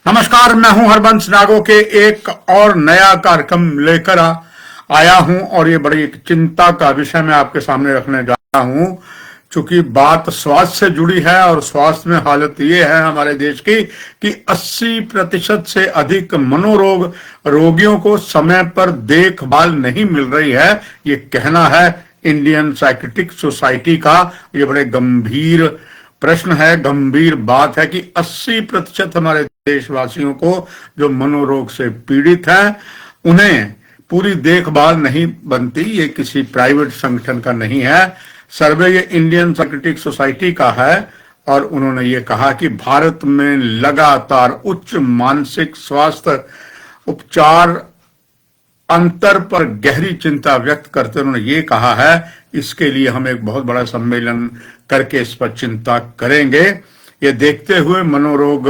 नमस्कार, मैं हूं हरबंस नागो के एक और नया कार्यक्रम लेकर आया हूं और ये बड़ी एक चिंता का विषय मैं आपके सामने रखने जा रहा हूं। चूंकि बात स्वास्थ्य से जुड़ी है और स्वास्थ्य में हालत ये है हमारे देश की कि 80% से अधिक मनोरोग रोगियों को समय पर देखभाल नहीं मिल रही है। ये कहना है इंडियन साइकियाट्रिक सोसाइटी का। ये बड़े गंभीर प्रश्न है, गंभीर बात है कि 80% हमारे देशवासियों को जो मनोरोग से पीड़ित हैं उन्हें पूरी देखभाल नहीं बनती। ये किसी प्राइवेट संगठन का नहीं है, सर्वे ये इंडियन साइकियाट्रिक सोसाइटी का है और उन्होंने ये कहा कि भारत में लगातार उच्च मानसिक स्वास्थ्य उपचार अंतर पर गहरी चिंता व्यक्त करते उन्होंने ये कहा है इसके लिए हम एक बहुत बड़ा सम्मेलन करके इस पर चिंता करेंगे। ये देखते हुए मनोरोग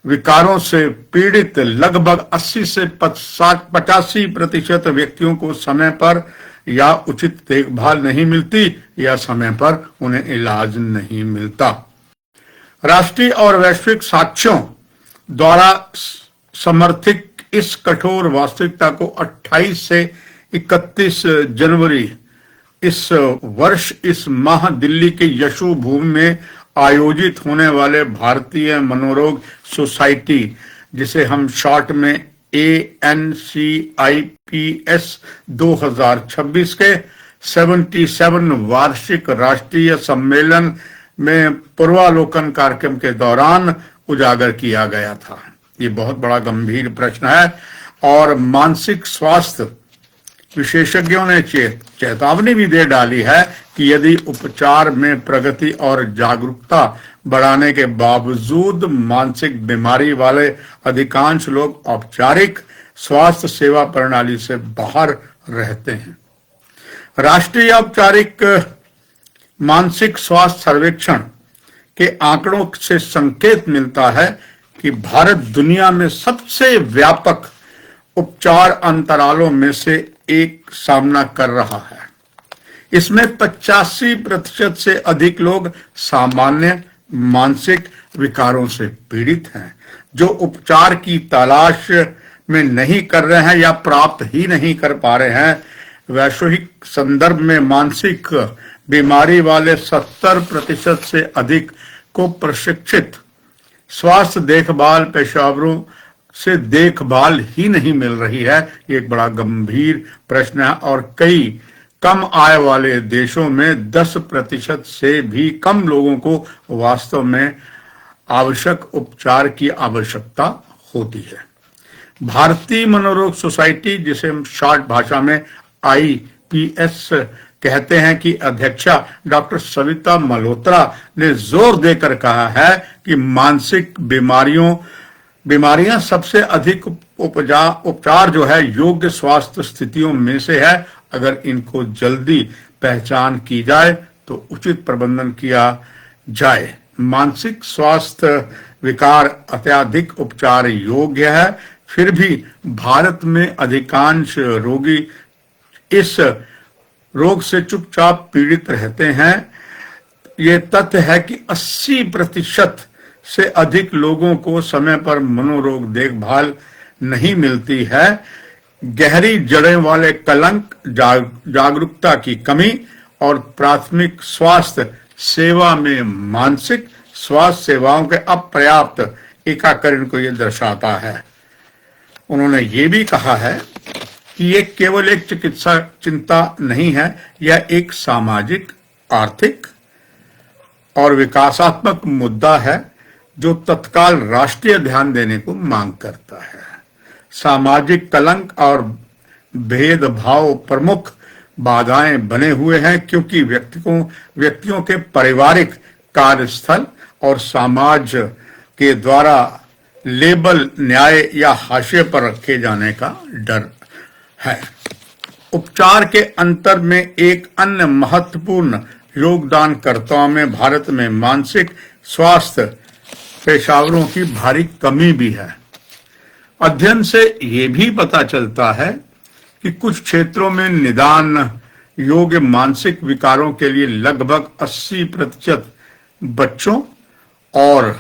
विकारों से पीड़ित लगभग 80 से 85% व्यक्तियों को समय पर या उचित देखभाल नहीं मिलती या समय पर उन्हें इलाज नहीं मिलता। राष्ट्रीय और वैश्विक साक्ष्यों द्वारा समर्थित इस कठोर वास्तविकता को 28 से 31 जनवरी इस वर्ष इस माह दिल्ली के यशो भूमि में आयोजित होने वाले भारतीय मनोरोग सोसाइटी, जिसे हम शॉर्ट में ANCIPS 2026 के 77 वार्षिक राष्ट्रीय सम्मेलन में पूर्वालोकन कार्यक्रम के दौरान उजागर किया गया था। ये बहुत बड़ा गंभीर प्रश्न है और मानसिक स्वास्थ्य विशेषज्ञों ने चेतावनी भी दे डाली है कि यदि उपचार में प्रगति और जागरूकता बढ़ाने के बावजूद मानसिक बीमारी वाले अधिकांश लोग औपचारिक स्वास्थ्य सेवा प्रणाली से बाहर रहते हैं। राष्ट्रीय औपचारिक मानसिक स्वास्थ्य सर्वेक्षण के आंकड़ों से संकेत मिलता है कि भारत दुनिया में सबसे व्यापक उपचार अंतरालों में से एक सामना कर रहा है। इसमें 85% से अधिक लोग सामान्य मानसिक विकारों से पीड़ित हैं, जो उपचार की तलाश में नहीं कर रहे हैं या प्राप्त ही नहीं कर पा रहे हैं। वैश्विक संदर्भ में मानसिक बीमारी वाले 70% से अधिक को प्रशिक्षित स्वास्थ्य देखभाल पेशेवरों से देखभाल ही नहीं मिल रही है। ये एक बड़ा गंभीर प्रश्न है और कई कम आय वाले देशों में 10% से भी कम लोगों को वास्तव में आवश्यक उपचार की आवश्यकता होती है। भारतीय मनोरोग सोसाइटी, जिसे हम शॉर्ट भाषा में IPS कहते हैं, कि अध्यक्षा डॉक्टर सविता मल्होत्रा ने जोर देकर कहा है कि मानसिक बीमारियां सबसे अधिक उपचार जो है योग्य स्वास्थ्य स्थितियों में से है। अगर इनको जल्दी पहचान की जाए तो उचित प्रबंधन किया जाए। मानसिक स्वास्थ्य विकार अत्यधिक उपचार योग्य है, फिर भी भारत में अधिकांश रोगी इस रोग से चुपचाप पीड़ित रहते हैं। ये तथ्य है कि 80% से अधिक लोगों को समय पर मनोरोग देखभाल नहीं मिलती है। गहरी जड़ें वाले कलंक, जागरूकता की कमी और प्राथमिक स्वास्थ्य सेवा में मानसिक स्वास्थ्य सेवाओं के अपर्याप्त एकीकरण को यह दर्शाता है। उन्होंने ये भी कहा है कि ये केवल एक चिकित्सा चिंता नहीं है, यह एक सामाजिक, आर्थिक और विकासात्मक मुद्दा है जो तत्काल राष्ट्रीय ध्यान देने को मांग करता है। सामाजिक कलंक और भेदभाव प्रमुख बाधाएं बने हुए हैं क्योंकि व्यक्तियों के पारिवारिक, कार्यस्थल और समाज के द्वारा लेबल, न्याय या हाशिए पर रखे जाने का डर है। उपचार के अंतर में एक अन्य महत्वपूर्ण योगदानकर्ताओं में भारत में मानसिक स्वास्थ्य पेशेवरों की भारी कमी भी है। अध्ययन से यह भी पता चलता है कि कुछ क्षेत्रों में निदान योग्य मानसिक विकारों के लिए लगभग 80% बच्चों और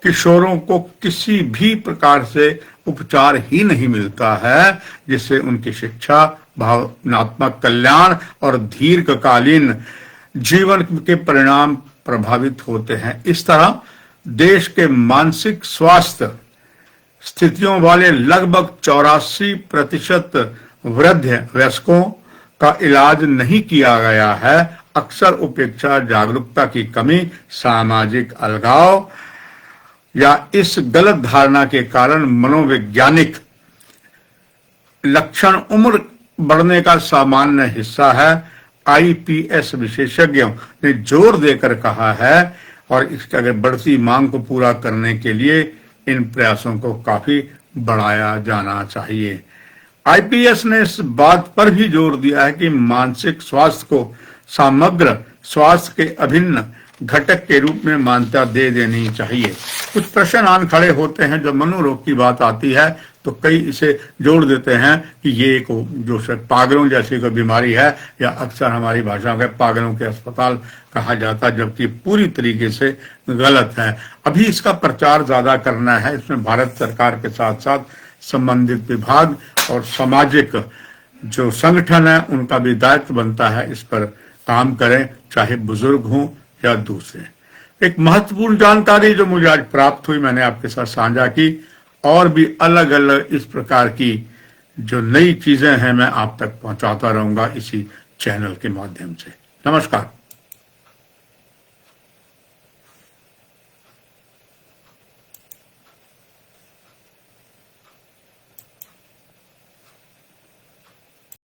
किशोरों को किसी भी प्रकार से उपचार ही नहीं मिलता है जिससे उनकी शिक्षा, भावनात्मक कल्याण और दीर्घकालीन जीवन के परिणाम प्रभावित होते हैं। इस तरह देश के मानसिक स्वास्थ्य स्थितियों वाले लगभग 84% वृद्ध वयस्कों का इलाज नहीं किया गया है। अक्सर उपेक्षा, जागरूकता की कमी, सामाजिक अलगाव या इस गलत धारणा के कारण मनोवैज्ञानिक लक्षण उम्र बढ़ने का सामान्य हिस्सा है। आईपीएस विशेषज्ञों ने जोर देकर कहा है और इसके अगर बढ़ती मांग को पूरा करने के लिए इन प्रयासों को काफी बढ़ाया जाना चाहिए। आईपीएस ने इस बात पर भी जोर दिया है कि मानसिक स्वास्थ्य को समग्र स्वास्थ्य के अभिन्न घटक के रूप में मान्यता दे देनी चाहिए। कुछ प्रश्न आन खड़े होते हैं जब मनोरोग की बात आती है तो कई इसे जोड़ देते हैं कि ये एक जो पागलों जैसी कोई बीमारी है, या अक्सर हमारी भाषा में पागलों के अस्पताल कहा जाता है, जबकि पूरी तरीके से गलत है। अभी इसका प्रचार ज्यादा करना है। इसमें भारत सरकार के साथ साथ संबंधित विभाग और सामाजिक जो संगठन है उनका भी दायित्व बनता है इस पर काम करें, चाहे बुजुर्ग हों या दूसरे। एक महत्वपूर्ण जानकारी जो मुझे आज प्राप्त हुई, मैंने आपके साथ साझा की। और भी अलग अलग इस प्रकार की जो नई चीजें हैं मैं आप तक पहुंचाता रहूंगा इसी चैनल के माध्यम से। नमस्कार।